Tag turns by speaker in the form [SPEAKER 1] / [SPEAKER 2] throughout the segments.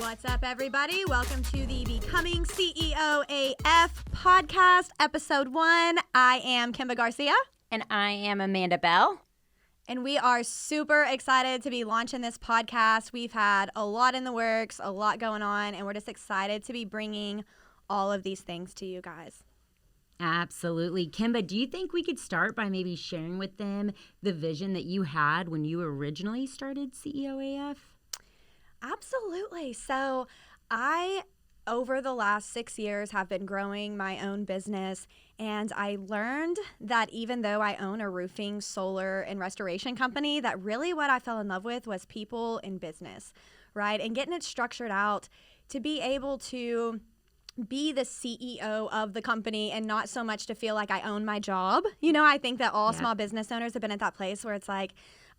[SPEAKER 1] What's up, everybody? Welcome to the Becoming CEO AF podcast, episode 1. I am Kimba Garcia.
[SPEAKER 2] And I am Amanda Bell.
[SPEAKER 1] And we are super excited to be launching this podcast. We've had a lot in the works, a lot going on, and we're just excited to be bringing all of these things to you guys.
[SPEAKER 2] Absolutely. Kimba, do you think we could start by maybe sharing with them the vision that you had when you originally started CEO AF?
[SPEAKER 1] Absolutely. So over the last 6 years, have been growing my own business, and I learned that even though I own a roofing, solar, and restoration company, that really what I fell in love with was people in business, right? And getting it structured out to be able to be the CEO of the company and not so much to feel like I own my job. You know, I think that all small business owners have been at that place where it's like,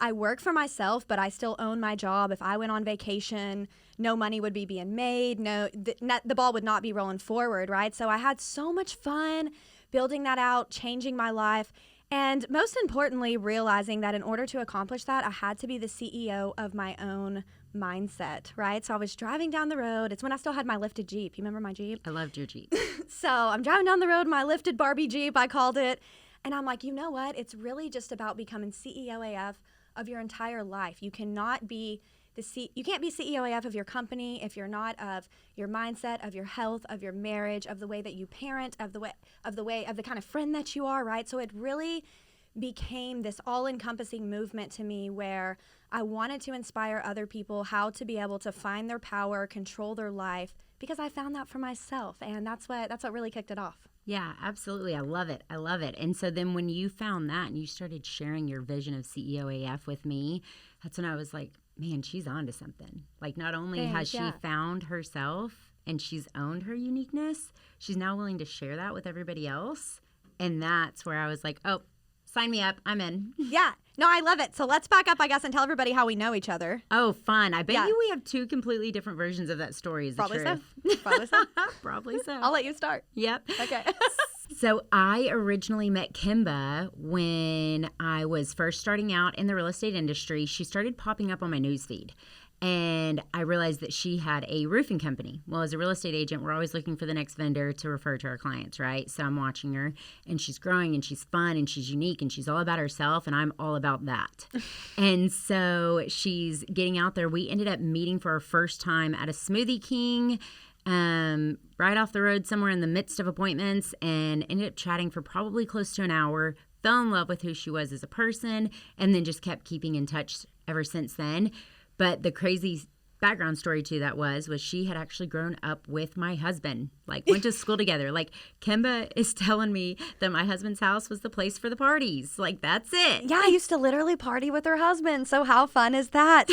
[SPEAKER 1] I work for myself, but I still own my job. If I went on vacation, no money would be being made. The ball would not be rolling forward, right? So I had so much fun building that out, changing my life, and most importantly, realizing that in order to accomplish that, I had to be the CEO of my own mindset, right? So I was driving down the road. It's when I still had my lifted Jeep. You remember my Jeep?
[SPEAKER 2] I loved your Jeep.
[SPEAKER 1] So I'm driving down the road, my lifted Barbie Jeep, I called it. And I'm like, you know what? It's really just about becoming CEO AF of your entire life. You cannot be you can't be CEO AF of your company if you're not of your mindset, of your health, of your marriage, of the way that you parent, of the kind of friend that you are, right? So it really became this all-encompassing movement to me where I wanted to inspire other people how to be able to find their power, control their life, because I found that for myself, and that's what really kicked it off.
[SPEAKER 2] Yeah, absolutely. I love it. And so then when you found that and you started sharing your vision of CEO AF with me, that's when I was like, man, she's on to something. Like, not only has she found herself and she's owned her uniqueness, she's now willing to share that with everybody else. And that's where I was like, oh, sign me up. I'm in.
[SPEAKER 1] Yeah. No, I love it. So let's back up, I guess, and tell everybody how we know each other.
[SPEAKER 2] Oh, fun. I bet you we have two completely different versions of that story. Is
[SPEAKER 1] Probably
[SPEAKER 2] the truth.
[SPEAKER 1] So. Probably so.
[SPEAKER 2] Probably so.
[SPEAKER 1] I'll let you start.
[SPEAKER 2] Yep.
[SPEAKER 1] Okay.
[SPEAKER 2] So I originally met Kimba when I was first starting out in the real estate industry. She started popping up on my newsfeed. And I realized that she had a roofing company. Well, as a real estate agent, we're always looking for the next vendor to refer to our clients, right? So I'm watching her, and she's growing, and she's fun, and she's unique, and she's all about herself, and I'm all about that. And so she's getting out there. We ended up meeting for our first time at a Smoothie King, right off the road somewhere in the midst of appointments, and ended up chatting for probably close to an hour, fell in love with who she was as a person, and then just kept keeping in touch ever since then. But the crazy background story to that was she had actually grown up with my husband, like went to school together. Like, Kimba is telling me that my husband's house was the place for the parties. Like, that's it.
[SPEAKER 1] Yeah, I used to literally party with her husband. So how fun is that?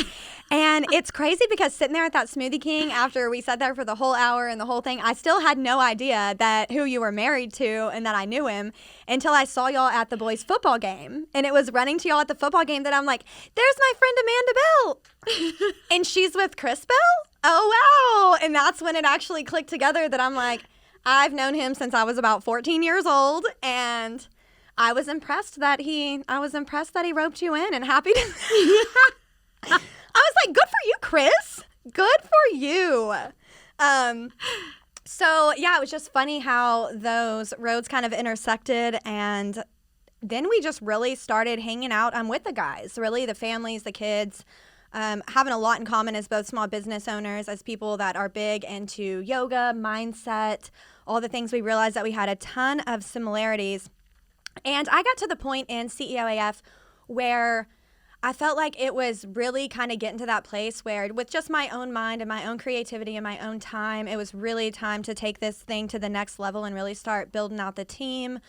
[SPEAKER 1] And it's crazy because sitting there at that Smoothie King after we sat there for the whole hour and the whole thing, I still had no idea that who you were married to and that I knew him until I saw y'all at the boys' football game. And it was running to y'all at the football game that I'm like, there's my friend Amanda Bell. And she's with Chris Bell? Oh, wow. And that's when it actually clicked together that I'm like, I've known him since I was about 14 years old, and I was impressed that he roped you in, and happy to I was like, good for you, Chris. Good for you. So yeah, it was just funny how those roads kind of intersected, and then we just really started hanging out with the guys, really the families, the kids, having a lot in common as both small business owners, as people that are big into yoga, mindset, all the things. We realized that we had a ton of similarities. And I got to the point in CEO AF where I felt like it was really kind of getting to that place where, with just my own mind and my own creativity and my own time, it was really time to take this thing to the next level and really start building out the team.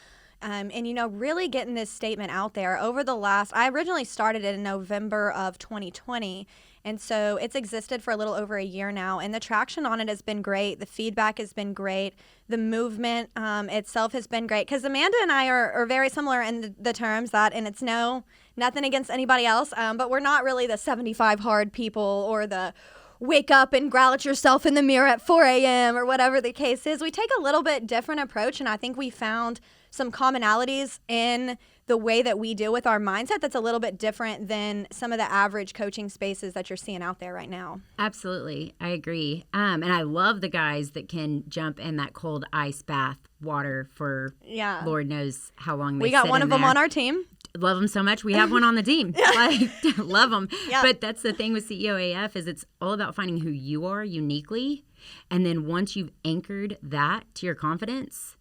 [SPEAKER 1] And, really getting this statement out there I originally started it in November of 2020. And so it's existed for a little over a year now. And the traction on it has been great. The feedback has been great. The movement itself has been great. Because Amanda and I are very similar in the terms that, and it's nothing against anybody else, but we're not really the 75 hard people or the wake up and growl at yourself in the mirror at 4 a.m. or whatever the case is. We take a little bit different approach. And I think we found some commonalities in the way that we deal with our mindset that's a little bit different than some of the average coaching spaces that you're seeing out there right now.
[SPEAKER 2] Absolutely. I agree. And I love the guys that can jump in that cold ice bath water for Lord knows how long they
[SPEAKER 1] We got
[SPEAKER 2] sit
[SPEAKER 1] one
[SPEAKER 2] in
[SPEAKER 1] of them
[SPEAKER 2] there.
[SPEAKER 1] on our team.
[SPEAKER 2] Love them so much. We have one on the team. Like, love them.
[SPEAKER 1] Yeah.
[SPEAKER 2] But that's the thing with CEO AF is it's all about finding who you are uniquely. And then once you've anchored that to your confidence,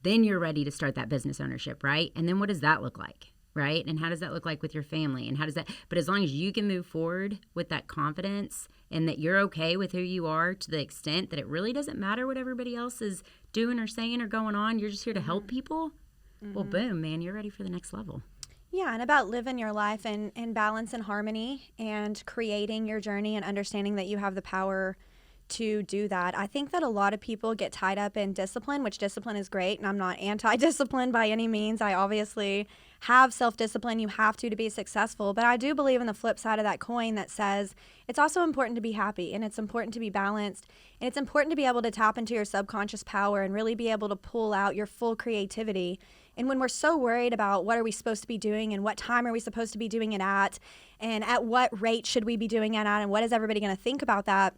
[SPEAKER 2] then you're ready to start that business ownership, right? And then what does that look like, right? And how does that look like with your family? And how does that, but as long as you can move forward with that confidence and that you're okay with who you are to the extent that it really doesn't matter what everybody else is doing or saying or going on, you're just here to help people, well, boom, man, you're ready for the next level.
[SPEAKER 1] Yeah, and about living your life in balance and harmony and creating your journey and understanding that you have the power to do that. I think that a lot of people get tied up in discipline, which discipline is great, and I'm not anti-discipline by any means. I obviously have self-discipline. You have to be successful, but I do believe in the flip side of that coin that says it's also important to be happy, and it's important to be balanced, and it's important to be able to tap into your subconscious power and really be able to pull out your full creativity. And when we're so worried about what are we supposed to be doing and what time are we supposed to be doing it at and at what rate should we be doing it at and what is everybody going to think about that,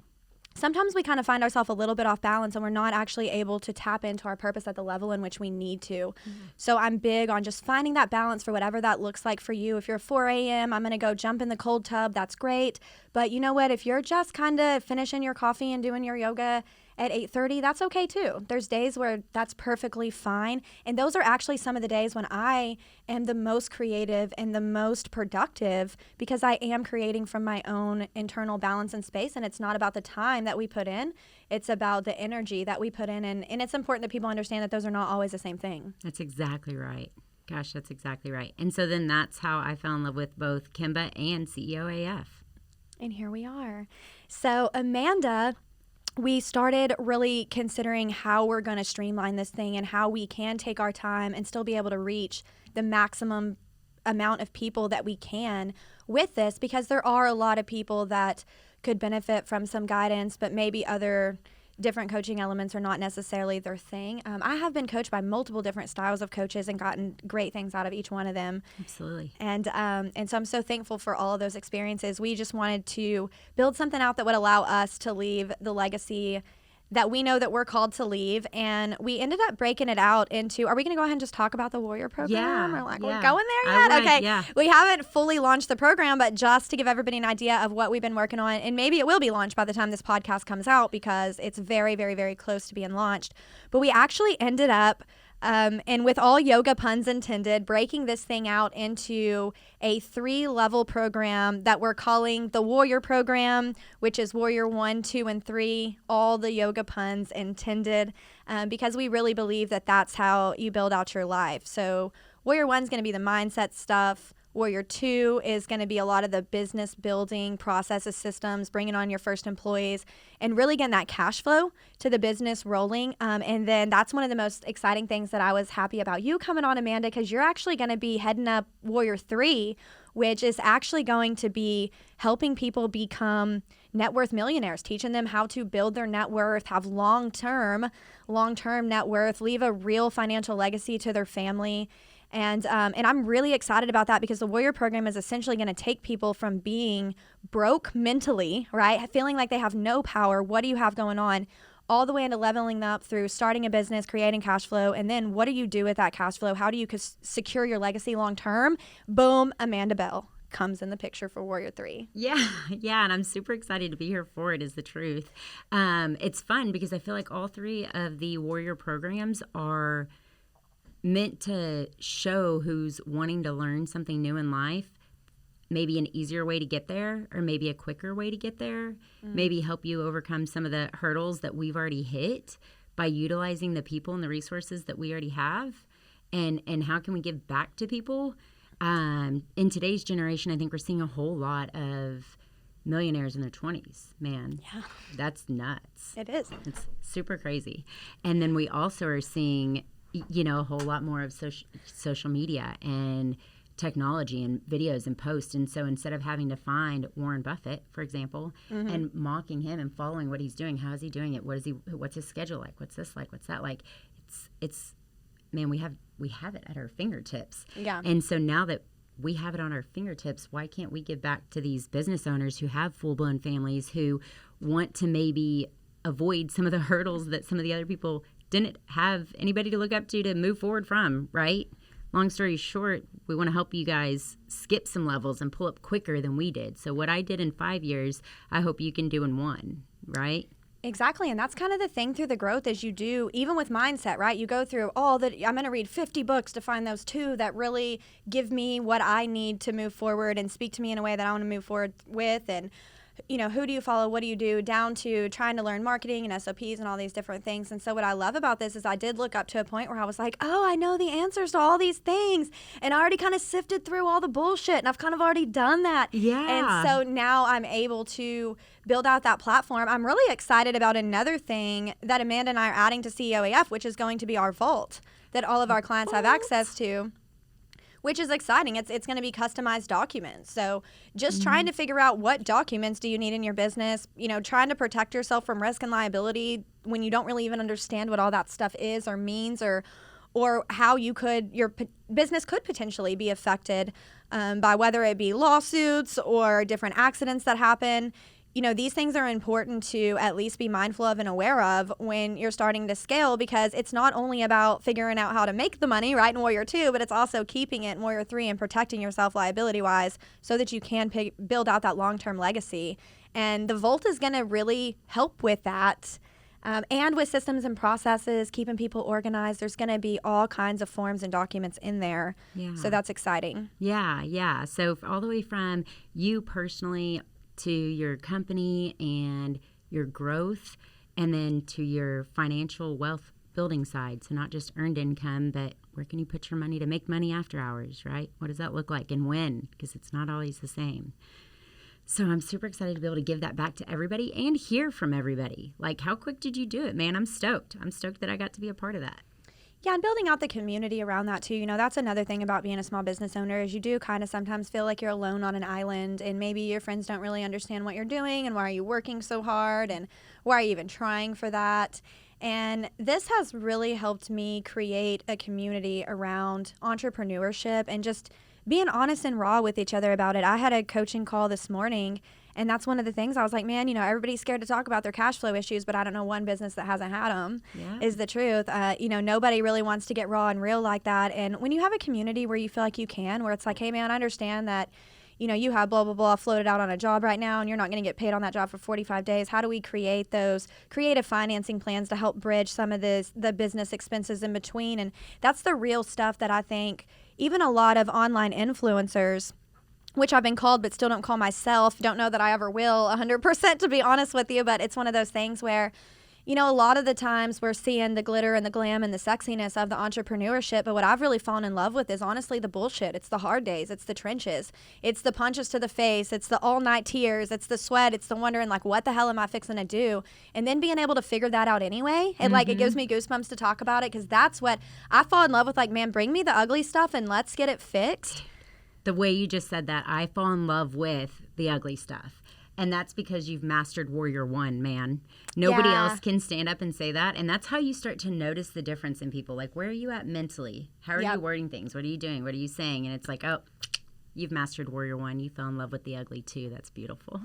[SPEAKER 1] sometimes we kind of find ourselves a little bit off balance and we're not actually able to tap into our purpose at the level in which we need to. So I'm big on just finding that balance for whatever that looks like for you. If you're 4 a.m., I'm going to go jump in the cold tub. That's great. But you know what? If you're just kind of finishing your coffee and doing your yoga at 8:30, that's okay too. There's days where that's perfectly fine. And those are actually some of the days when I am the most creative and the most productive because I am creating from my own internal balance and space. And it's not about the time that we put in. It's about the energy that we put in. And it's important that people understand that those are not always the same thing.
[SPEAKER 2] That's exactly right. Gosh, that's exactly right. And so then that's how I fell in love with both Kimba and CEO AF.
[SPEAKER 1] And here we are. So Amanda, we started really considering how we're going to streamline this thing and how we can take our time and still be able to reach the maximum amount of people that we can with this, because there are a lot of people that could benefit from some guidance, but maybe other different coaching elements are not necessarily their thing. I have been coached by multiple different styles of coaches and gotten great things out of each one of them.
[SPEAKER 2] Absolutely.
[SPEAKER 1] And so I'm so thankful for all of those experiences. We just wanted to build something out that would allow us to leave the legacy that we know that we're called to leave. And we ended up breaking it out into, are we going to go ahead and just talk about the Warrior program?
[SPEAKER 2] Yeah,
[SPEAKER 1] Or like,
[SPEAKER 2] yeah.
[SPEAKER 1] we're going there
[SPEAKER 2] I
[SPEAKER 1] yet?
[SPEAKER 2] would,
[SPEAKER 1] Okay.
[SPEAKER 2] yeah.
[SPEAKER 1] We haven't fully launched the program, but just to give everybody an idea of what we've been working on, and maybe it will be launched by the time this podcast comes out because it's very, very, very close to being launched. But we actually ended up, and with all yoga puns intended, breaking this thing out into a 3-level program that we're calling the Warrior program, which is Warrior 1, 2, and 3, all the yoga puns intended, because we really believe that that's how you build out your life. So Warrior 1 is going to be the mindset stuff. Warrior 2 is going to be a lot of the business building processes, systems, bringing on your first employees, and really getting that cash flow to the business rolling. And then that's one of the most exciting things that I was happy about you coming on, Amanda, because you're actually going to be heading up Warrior 3, which is actually going to be helping people become net worth millionaires, teaching them how to build their net worth, have long-term net worth, leave a real financial legacy to their family. And I'm really excited about that because the Warrior program is essentially going to take people from being broke mentally, right? Feeling like they have no power. What do you have going on? All the way into leveling up through starting a business, creating cash flow. And then what do you do with that cash flow? How do you secure your legacy long term? Boom, Amanda Bell comes in the picture for Warrior 3.
[SPEAKER 2] Yeah, and I'm super excited to be here for it, is the truth. It's fun because I feel like all 3 of the Warrior programs are meant to show who's wanting to learn something new in life, maybe an easier way to get there or maybe a quicker way to get there, maybe help you overcome some of the hurdles that we've already hit by utilizing the people and the resources that we already have, and how can we give back to people. In today's generation, I think we're seeing a whole lot of millionaires in their 20s. Man,
[SPEAKER 1] Yeah.
[SPEAKER 2] That's nuts.
[SPEAKER 1] It is.
[SPEAKER 2] It's super crazy. And then we also are seeing a whole lot more of social media and technology and videos and posts. And so instead of having to find Warren Buffett, for example, and mocking him and following what he's doing, how is he doing it? What's his schedule like? What's this like? What's that like? It's man, we have it at our fingertips.
[SPEAKER 1] Yeah.
[SPEAKER 2] And so now that we have it on our fingertips, why can't we give back to these business owners who have full-blown families who want to maybe avoid some of the hurdles that some of the other people didn't have anybody to look up to move forward from, right? Long story short, we want to help you guys skip some levels and pull up quicker than we did. So what I did in 5 years, I hope you can do in 1, right?
[SPEAKER 1] Exactly. And that's kind of the thing through the growth is you do, even with mindset, right? You go through all that. I'm going to read 50 books to find those 2 that really give me what I need to move forward and speak to me in a way that I want to move forward with. And, who do you follow? What do you do? Down to trying to learn marketing and SOPs and all these different things. And so what I love about this is I did look up to a point where I was like, oh, I know the answers to all these things. And I already kind of sifted through all the bullshit and I've kind of already done that.
[SPEAKER 2] Yeah.
[SPEAKER 1] And so now I'm able to build out that platform. I'm really excited about another thing that Amanda and I are adding to CEOAF, which is going to be our vault that all of our clients have access to, which is exciting. It's going to be customized documents. So just trying to figure out what documents do you need in your business, trying to protect yourself from risk and liability when you don't really even understand what all that stuff is or means or how your business could potentially be affected by whether it be lawsuits or different accidents that happen. These things are important to at least be mindful of and aware of when you're starting to scale, because it's not only about figuring out how to make the money, right, in Warrior 2, but it's also keeping it in Warrior 3 and protecting yourself liability-wise so that you can build out that long-term legacy. And the Vault is going to really help with that. And with systems and processes, keeping people organized, there's going to be all kinds of forms and documents in there.
[SPEAKER 2] Yeah.
[SPEAKER 1] So that's exciting.
[SPEAKER 2] Yeah. So all the way from you personally to your company and your growth, and then to your financial wealth building side. So not just earned income, but where can you put your money to make money after hours, right? What does that look like and when? Because it's not always the same. So I'm super excited to be able to give that back to everybody and hear from everybody. Like, how quick did you do it, man? I'm stoked. I'm stoked that I got to be a part of that.
[SPEAKER 1] Yeah, and building out the community around that too. That's another thing about being a small business owner is you do kind of sometimes feel like you're alone on an island, and maybe your friends don't really understand what you're doing and why are you working so hard and why are you even trying for that. And this has really helped me create a community around entrepreneurship and just being honest and raw with each other about it. I had a coaching call this morning, and that's one of the things I was like, man, everybody's scared to talk about their cash flow issues, but I don't know one business that hasn't had them, is the truth. Nobody really wants to get raw and real like that. And when you have a community where you feel like you can, where it's like, hey, man, I understand that, you have blah, blah, blah floated out on a job right now, and you're not going to get paid on that job for 45 days. How do we create those creative financing plans to help bridge some of the business expenses in between? And that's the real stuff that I think even a lot of online influencers, which I've been called but still don't call myself, don't know that I ever will 100% to be honest with you, but it's one of those things where, a lot of the times we're seeing the glitter and the glam and the sexiness of the entrepreneurship, but what I've really fallen in love with is honestly the bullshit. It's the hard days. It's the trenches. It's the punches to the face. It's the all-night tears. It's the sweat. It's the wondering, like, what the hell am I fixing to do? And then being able to figure that out anyway. And, it gives me goosebumps to talk about it, because that's what I fall in love with. Like, man, bring me the ugly stuff and let's get it fixed.
[SPEAKER 2] The way you just said that, I fall in love with the ugly stuff. And that's because you've mastered Warrior 1, man. Nobody else can stand up and say that. And that's how you start to notice the difference in people. Like, where are you at mentally? How are you wording things? What are you doing? What are you saying? And it's like, oh, you've mastered Warrior 1. You fell in love with the ugly, too. That's beautiful.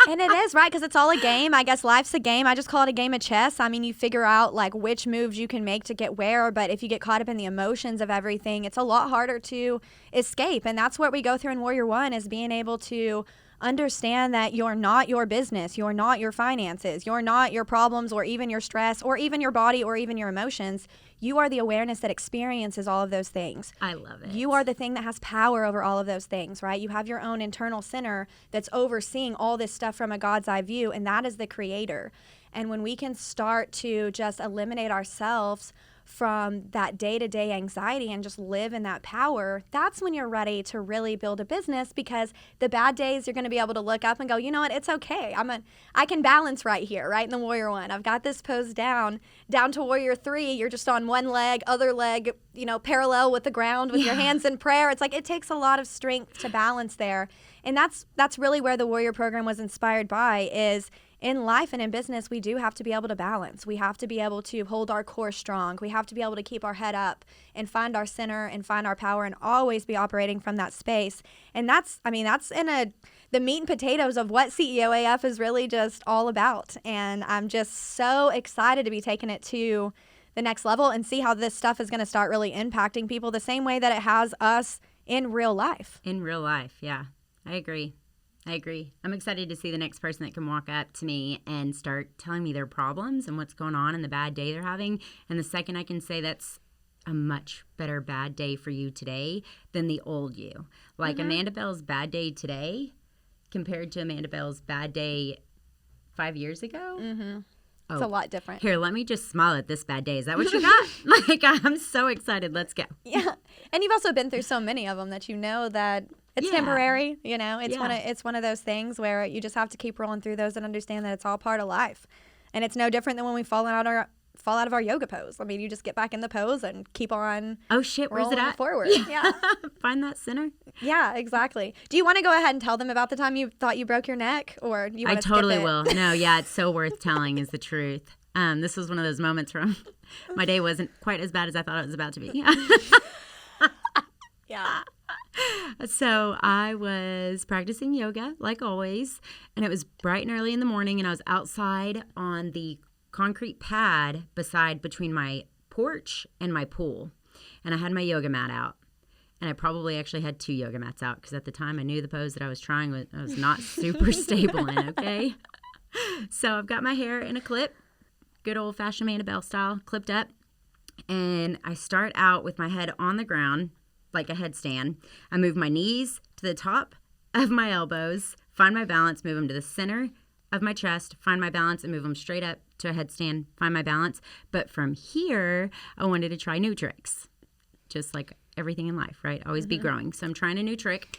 [SPEAKER 1] And it is, right? Because it's all a game. I guess life's a game. I just call it a game of chess. I mean, you figure out, like, which moves you can make to get where. But if you get caught up in the emotions of everything, it's a lot harder to escape. And that's what we go through in Warrior 1, is being able to understand that you're not your business, you're not your finances, you're not your problems or even your stress or even your body or even your emotions. You are the awareness that experiences all of those things.
[SPEAKER 2] I love it.
[SPEAKER 1] You are the thing that has power over all of those things, right? You have your own internal center that's overseeing all this stuff from a God's eye view, and that is the creator. And when we can start to just eliminate ourselves from that day-to-day anxiety and just live in that power, that's when you're ready to really build a business, because the bad days you're going to be able to look up and go, you know what, it's okay. I can balance right here, right in the Warrior 1. I've got this pose down to Warrior 3. You're just on one leg, other leg, parallel with the ground with your hands in prayer. It's like it takes a lot of strength to balance there. And that's really where the Warrior program was inspired by, is in life and in business, we do have to be able to balance. We have to be able to hold our core strong. We have to be able to keep our head up and find our center and find our power and always be operating from that space. And that's in the meat and potatoes of what CEO AF is really just all about. And I'm just so excited to be taking it to the next level and see how this stuff is going to start really impacting people the same way that it has us in real life.
[SPEAKER 2] In real life, yeah. I agree. I'm excited to see the next person that can walk up to me and start telling me their problems and what's going on and the bad day they're having. And the second I can say that's a much better bad day for you today than the old you. Like Amanda Bell's bad day today compared to Amanda Bell's bad day 5 years ago. Oh,
[SPEAKER 1] it's a lot different.
[SPEAKER 2] Here, let me just smile at this bad day. Is that what you got? Like, I'm so excited. Let's go.
[SPEAKER 1] Yeah. And you've also been through so many of them that you know that it's temporary. You know, it's one of those things where you just have to keep rolling through those and understand that it's all part of life. And it's no different than when we fall out of our yoga pose. I mean, you just get back in the pose and keep on.
[SPEAKER 2] Oh shit, where's it at?
[SPEAKER 1] Forward. Yeah.
[SPEAKER 2] Find that center.
[SPEAKER 1] Yeah, exactly. Do you want to go ahead and tell them about the time you thought you broke your neck, or do you want
[SPEAKER 2] I
[SPEAKER 1] to
[SPEAKER 2] totally
[SPEAKER 1] skip it?
[SPEAKER 2] will. No, yeah, it's so worth telling is the truth. This was one of those moments where my day wasn't quite as bad as I thought it was about to be.
[SPEAKER 1] Yeah.
[SPEAKER 2] So I was practicing yoga, like always, and it was bright and early in the morning, and I was outside on the concrete pad between my porch and my pool, and I had my yoga mat out. And I probably actually had 2 yoga mats out because at the time I knew the pose that I was trying I was not super stable in, okay? So I've got my hair in a clip, good old-fashioned Amanda Bell style, clipped up, and I start out with my head on the ground like a headstand. I move my knees to the top of my elbows, find my balance, move them to the center of my chest, find my balance, and move them straight up to a headstand, find my balance. But from here, I wanted to try new tricks, just like everything in life, right? Always be growing. So I'm trying a new trick,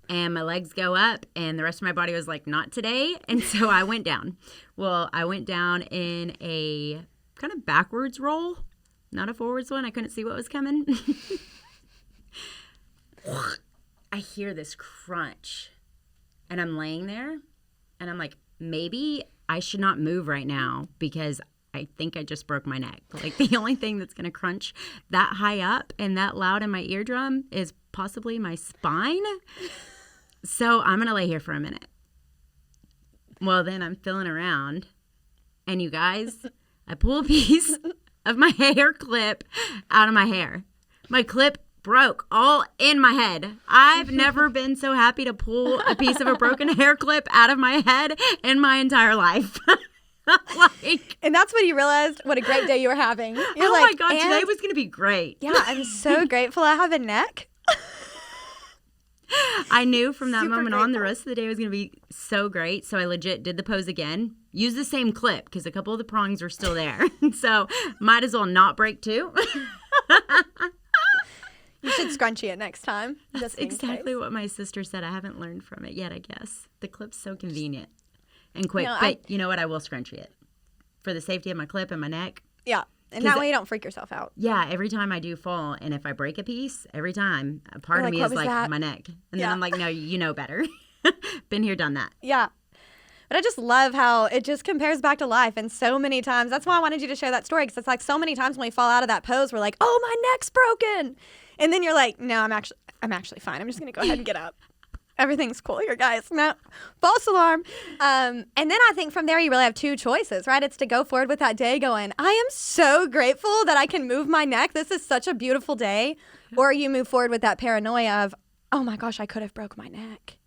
[SPEAKER 2] and my legs go up, and the rest of my body was like, not today. And so I went down. Well, I went down in a kind of backwards roll, not a forwards one. I couldn't see what was coming. I hear this crunch, and I'm laying there, and I'm like, maybe I should not move right now because I think I just broke my neck. Like, the only thing that's going to crunch that high up and that loud in my eardrum is possibly my spine. So I'm going to lay here for a minute. Well, then I'm feeling around, and you guys, I pull a piece of my hair clip out of my hair. My clip broke all in my head. I've never been so happy to pull a piece of a broken hair clip out of my head in my entire life.
[SPEAKER 1] And that's when you realized what a great day you were having. You're
[SPEAKER 2] oh
[SPEAKER 1] like,
[SPEAKER 2] my God, today was going to be great.
[SPEAKER 1] Yeah, I'm so grateful I have a neck.
[SPEAKER 2] I knew from that
[SPEAKER 1] Super
[SPEAKER 2] moment on the
[SPEAKER 1] grateful.
[SPEAKER 2] rest of the day was going to be so great. So I legit did the pose again. Used the same clip because a couple of the prongs were still there. So might as well not break too.
[SPEAKER 1] You should scrunchie it next time.
[SPEAKER 2] That's exactly what my sister said. I haven't learned from it yet, I guess. The clip's so convenient and quick.
[SPEAKER 1] No,
[SPEAKER 2] but you know what? I will scrunchie it for the safety of my clip and my neck.
[SPEAKER 1] Yeah. And that way you don't freak yourself out.
[SPEAKER 2] Yeah, every time I do fall, and if I break a piece, every time, a part
[SPEAKER 1] You're
[SPEAKER 2] of
[SPEAKER 1] like,
[SPEAKER 2] me
[SPEAKER 1] "What
[SPEAKER 2] is
[SPEAKER 1] was
[SPEAKER 2] like,
[SPEAKER 1] that?"
[SPEAKER 2] my neck. And then
[SPEAKER 1] Yeah.
[SPEAKER 2] I'm like, no, you know better. Been here, done that.
[SPEAKER 1] Yeah. But I just love how it just compares back to life. And so many times, that's why I wanted you to share that story. Because it's like so many times when we fall out of that pose, we're like, oh, my neck's broken. And then you're like, no, I'm actually fine. I'm just going to go ahead and get up. Everything's cool here, guys. No, false alarm. And then I think from there, you really have 2 choices, right? It's to go forward with that day going, I am so grateful that I can move my neck. This is such a beautiful day. Or you move forward with that paranoia of, oh my gosh, I could have broke my neck.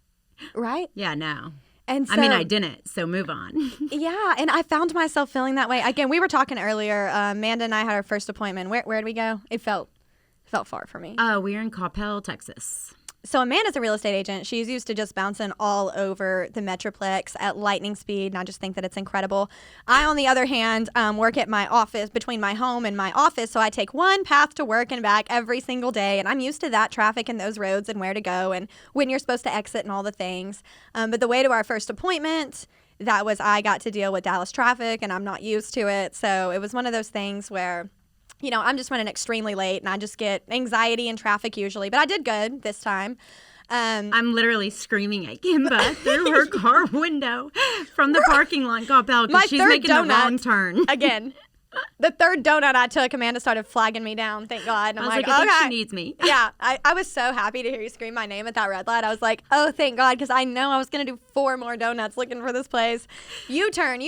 [SPEAKER 1] Right?
[SPEAKER 2] Yeah, no.
[SPEAKER 1] And so,
[SPEAKER 2] I mean, I didn't, so move on.
[SPEAKER 1] Yeah, and I found myself feeling that way. Again, we were talking earlier. Amanda and I had our first appointment. Where did we go? It felt far for me.
[SPEAKER 2] We're in Coppell, Texas.
[SPEAKER 1] So Amanda's a real estate agent. She's used to just bouncing all over the Metroplex at lightning speed, and I just think that it's incredible. I, on the other hand, work at my office, between my home and my office, so I take one path to work and back every single day, and I'm used to that traffic and those roads and where to go and when you're supposed to exit and all the things. But the way to our first appointment, I got to deal with Dallas traffic, and I'm not used to it, so it was one of those things where, you know, I'm just running extremely late and I just get anxiety in traffic usually, but I did good this time.
[SPEAKER 2] I'm literally screaming at Kimba through her car window from the parking lot in Coppell because she's making the wrong turn.
[SPEAKER 1] Again. The third donut I took, Amanda started flagging me down, thank God. And
[SPEAKER 2] I was like, I think she needs me.
[SPEAKER 1] Yeah, I was so happy to hear you scream my name at that red light. I was like, oh, thank God, because I know I was going to do 4 more donuts looking for this place. U-turn.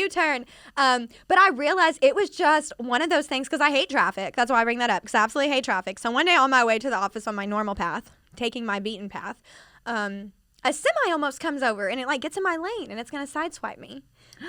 [SPEAKER 1] But I realized it was just one of those things because I hate traffic. That's why I bring that up, because I absolutely hate traffic. So one day on my way to the office on my normal path, taking my beaten path, a semi almost comes over and it like gets in my lane and it's going to sideswipe me.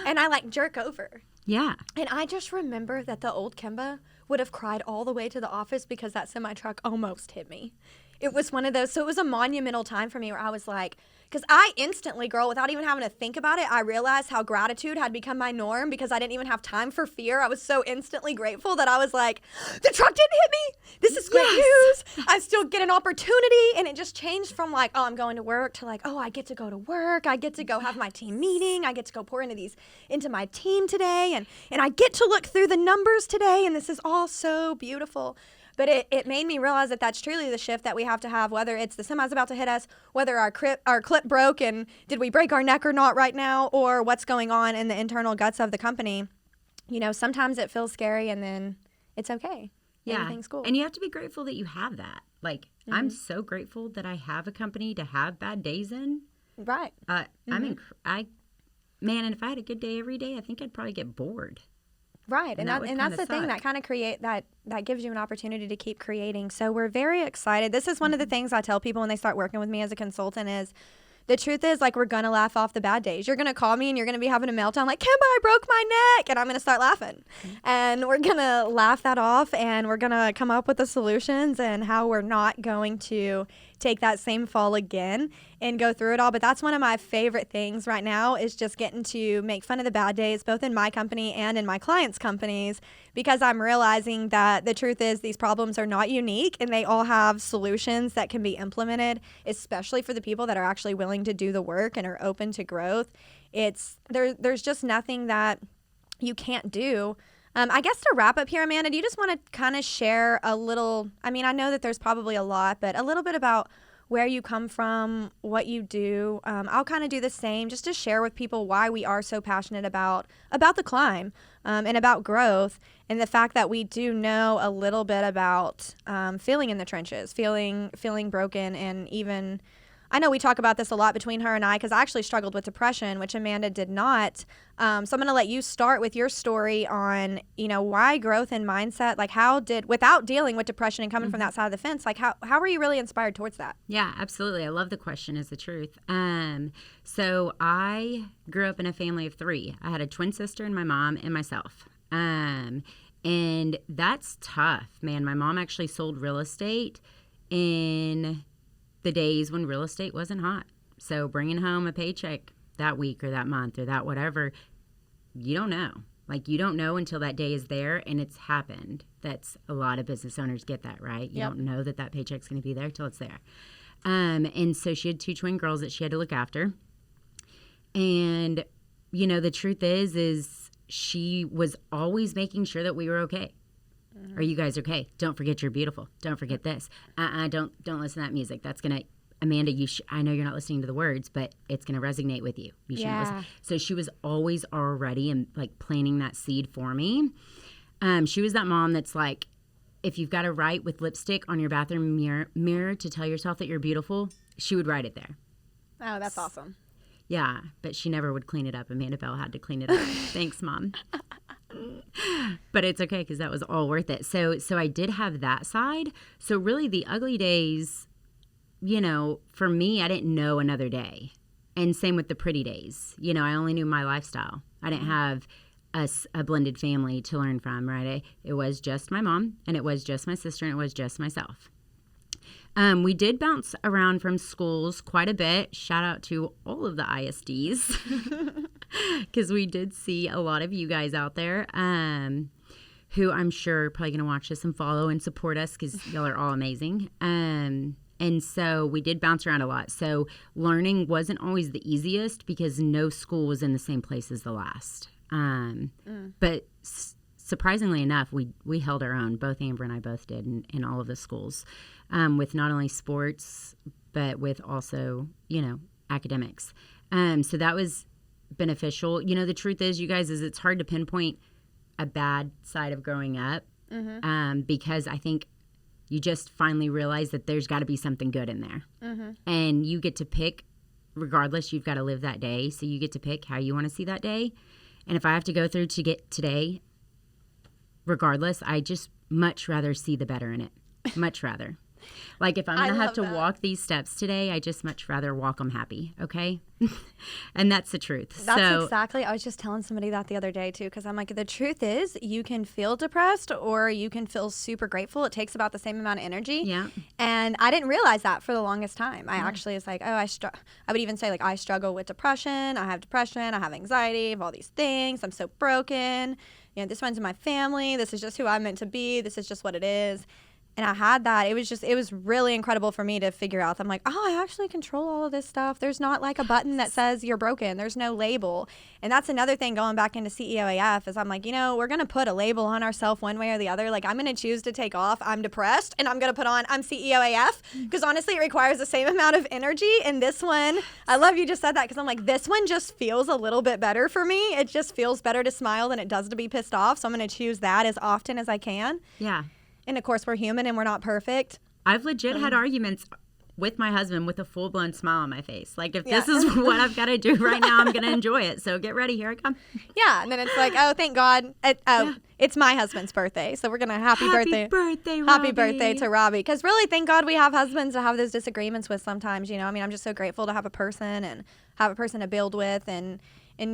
[SPEAKER 1] And I like jerk over.
[SPEAKER 2] Yeah.
[SPEAKER 1] And I just remember that the old Kimba would have cried all the way to the office because that semi-truck almost hit me. It was one of those, so it was a monumental time for me where I was like, because I instantly, girl, without even having to think about it, I realized how gratitude had become my norm because I didn't even have time for fear. I was so instantly grateful that I was like, the truck didn't hit me. This is great news. I still get an opportunity. And it just changed from like, oh, I'm going to work to like, oh, I get to go to work. I get to go have my team meeting. I get to go pour into my team today. And I get to look through the numbers today. And this is all so beautiful. But it made me realize that that's truly the shift that we have to have, whether it's the semi's about to hit us, whether our clip broke and did we break our neck or not right now, or what's going on in the internal guts of the company. You know, sometimes it feels scary and then it's okay.
[SPEAKER 2] Yeah.
[SPEAKER 1] Everything's cool.
[SPEAKER 2] And you have to be grateful that you have that. Like, I'm so grateful that I have a company to have bad days in.
[SPEAKER 1] Right.
[SPEAKER 2] Man, and if I had a good day every day, I think I'd probably get bored.
[SPEAKER 1] Right. And that's the thing that kind of that gives you an opportunity to keep creating. So we're very excited. This is one of the things I tell people when they start working with me as a consultant is the truth is like we're going to laugh off the bad days. You're going to call me and you're going to be having a meltdown like, Kimba, I broke my neck. And I'm going to start laughing. And we're going to laugh that off and we're going to come up with the solutions and how we're not going to take that same fall again and go through it all. But that's one of my favorite things right now is just getting to make fun of the bad days, both in my company and in my clients' companies, because I'm realizing that the truth is these problems are not unique and they all have solutions that can be implemented, especially for the people that are actually willing to do the work and are open to growth. There's just nothing that you can't do. I guess to wrap up here, Amanda, do you just want to kind of share a little, I mean, I know that there's probably a lot, but a little bit about where you come from, what you do. I'll kind of do the same just to share with people why we are so passionate about the climb and about growth and the fact that we do know a little bit about feeling in the trenches, feeling broken, and even I know we talk about this a lot between her and I because I actually struggled with depression, which Amanda did not. So I'm going to let you start with your story on, you know, why growth and mindset, like without dealing with depression and coming from that side of the fence, like how were you really inspired towards that?
[SPEAKER 2] Yeah, absolutely. I love the question is the truth. So I grew up in a family of 3. I had a twin sister and my mom and myself. And that's tough, man. My mom actually sold real estate in the days when real estate wasn't hot. So bringing home a paycheck that week or that month or that whatever, you don't know. Like, you don't know until that day is there and it's happened. That's a lot of business owners get that, right? You don't know that paycheck's going to be there till it's there. And so she had 2 twin girls that she had to look after. And, you know, the truth is she was always making sure that we were okay. Are you guys okay? Don't forget you're beautiful. Don't forget this. Don't listen to that music. That's gonna, Amanda. I know you're not listening to the words, but it's gonna resonate with you. You shouldn't listen. So she was always already and like planting that seed for me. She was that mom that's like, if you've got to write with lipstick on your bathroom mirror to tell yourself that you're beautiful, she would write it there.
[SPEAKER 1] Oh, that's awesome.
[SPEAKER 2] Yeah, but she never would clean it up. Amanda Bell had to clean it up. Thanks, Mom. But it's okay because that was all worth it. So I did have that side. So really the ugly days, you know, for me, I didn't know another day. And same with the pretty days. You know, I only knew my lifestyle. I didn't have a blended family to learn from, right? It was just my mom and it was just my sister and it was just myself. We did bounce around from schools quite a bit. Shout out to all of the ISDs because we did see a lot of you guys out there who I'm sure are probably going to watch this and follow and support us because y'all are all amazing. And so we did bounce around a lot. So learning wasn't always the easiest because no school was in the same place as the last. But surprisingly enough, we held our own. Both Amber and I both did in all of the schools. With not only sports, but with also, academics. So that was beneficial. The truth is, you guys, is it's hard to pinpoint a bad side of growing up, because I think you just finally realize that there's got to be something good in there. And you get to pick, regardless, you've got to live that day. So you get to pick how you want to see that day. And if I have to go through to get today, regardless, I just much rather see the better in it. Much rather. Like if I'm going to have to walk these steps today, I just much rather walk them happy. Okay. And that's the truth.
[SPEAKER 1] That's exactly. I was just telling somebody that the other day too, because I'm like, the truth is you can feel depressed or you can feel super grateful. It takes about the same amount of energy.
[SPEAKER 2] Yeah.
[SPEAKER 1] And I didn't realize that for the longest time. I actually was like, I would even say like, I struggle with depression. I have depression. I have anxiety. I have all these things. I'm so broken. This runs in my family. This is just who I'm meant to be. This is just what it is. And I had that. It was really incredible for me to figure out. I'm like, I actually control all of this stuff. There's not like a button that says you're broken. There's no label. And that's another thing going back into CEO AF is I'm like, we're going to put a label on ourselves one way or the other. Like I'm going to choose to take off I'm depressed and I'm going to put on I'm CEO AF because honestly it requires the same amount of energy. And this one, I love you just said that because I'm like, this one just feels a little bit better for me. It just feels better to smile than it does to be pissed off. So I'm going to choose that as often as I can.
[SPEAKER 2] Yeah.
[SPEAKER 1] And of course, we're human and we're not perfect.
[SPEAKER 2] I've legit had arguments with my husband with a full-blown smile on my face. Like, if this is what I've got to do right now, I'm going to enjoy it. So get ready. Here I come.
[SPEAKER 1] Yeah. And then it's like, thank God. It's my husband's birthday. So we're going to happy birthday, Robbie. Happy birthday to Robbie. Because really, thank God we have husbands to have those disagreements with sometimes. I'm just so grateful to have a person and have a person to build with and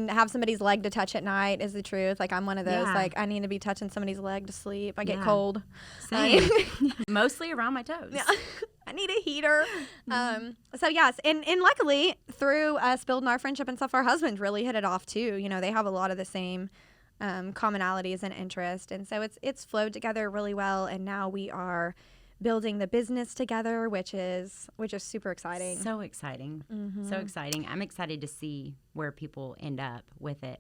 [SPEAKER 1] have somebody's leg to touch at night is the truth. Like I'm one of those, like I need to be touching somebody's leg to sleep. I get cold.
[SPEAKER 2] Same. Mostly around my toes.
[SPEAKER 1] Yeah. I need a heater. So yes. And luckily through us building our friendship and stuff, our husbands really hit it off too. They have a lot of the same commonalities and interest. And so it's flowed together really well. And now we are building the business together, which is super exciting.
[SPEAKER 2] So exciting. So exciting. I'm excited to see where people end up with it.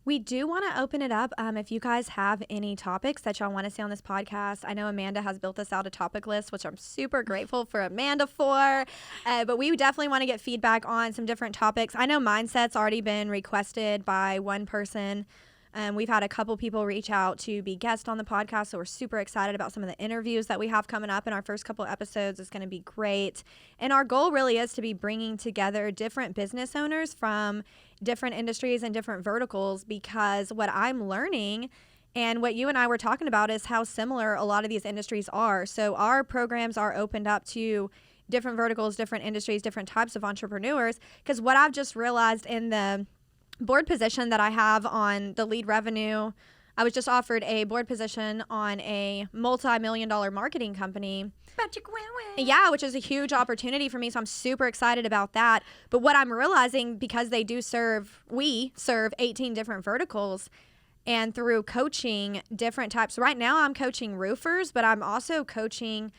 [SPEAKER 1] We do want to open it up. If you guys have any topics that y'all want to see on this podcast, I know Amanda has built us out a topic list, which I'm super grateful for Amanda for. But we definitely want to get feedback on some different topics. I know Mindset's already been requested by one person. We've had a couple people reach out to be guests on the podcast, so we're super excited about some of the interviews that we have coming up in our first couple episodes. It's going to be great. And our goal really is to be bringing together different business owners from different industries and different verticals, because what I'm learning and what you and I were talking about is how similar a lot of these industries are. So our programs are opened up to different verticals, different industries, different types of entrepreneurs, because what I've just realized in the board position that I have on the lead revenue, I was just offered a board position on a multi-million-dollar marketing company. Yeah, which is a huge opportunity for me. So I'm super excited about that. But what I'm realizing, because we serve 18 different verticals, and through coaching different types. Right now I'm coaching roofers, but I'm also coaching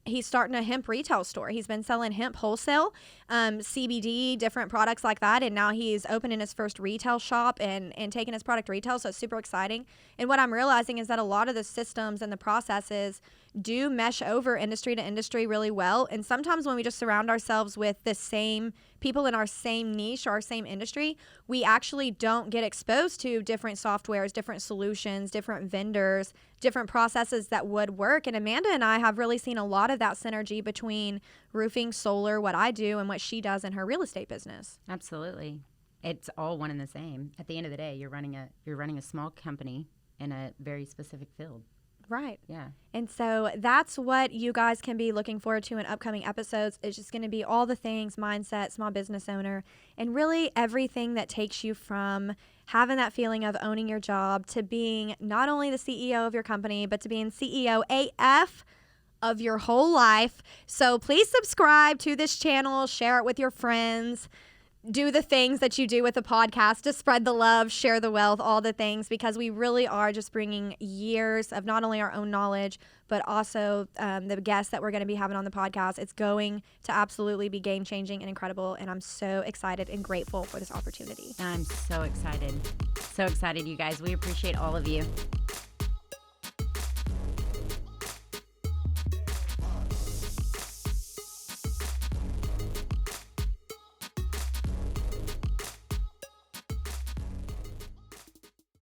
[SPEAKER 1] he's starting a hemp retail store. He's been selling hemp wholesale, CBD, different products like that. And now he's opening his first retail shop and taking his product retail. So it's super exciting. And what I'm realizing is that a lot of the systems and the processes do mesh over industry to industry really well. And sometimes when we just surround ourselves with the same people in our same niche or our same industry, we actually don't get exposed to different softwares, different solutions, different vendors, different processes that would work. And Amanda and I have really seen a lot of that synergy between roofing, solar, what I do, and what she does in her real estate business.
[SPEAKER 2] Absolutely. It's all one and the same. At the end of the day, you're running a small company in a very specific field.
[SPEAKER 1] Right.
[SPEAKER 2] Yeah.
[SPEAKER 1] And so that's what you guys can be looking forward to in upcoming episodes. It's just going to be all the things, mindset, small business owner, and really everything that takes you from having that feeling of owning your job to being not only the CEO of your company, but to being CEO AF of your whole life. So please subscribe to this channel, share it with your friends. Do the things that you do with the podcast to spread the love, share the wealth, all the things, because we really are just bringing years of not only our own knowledge, but also the guests that we're going to be having on the podcast. It's going to absolutely be game-changing and incredible, and I'm so excited and grateful for this opportunity.
[SPEAKER 2] I'm so excited. So excited, you guys. We appreciate all of you.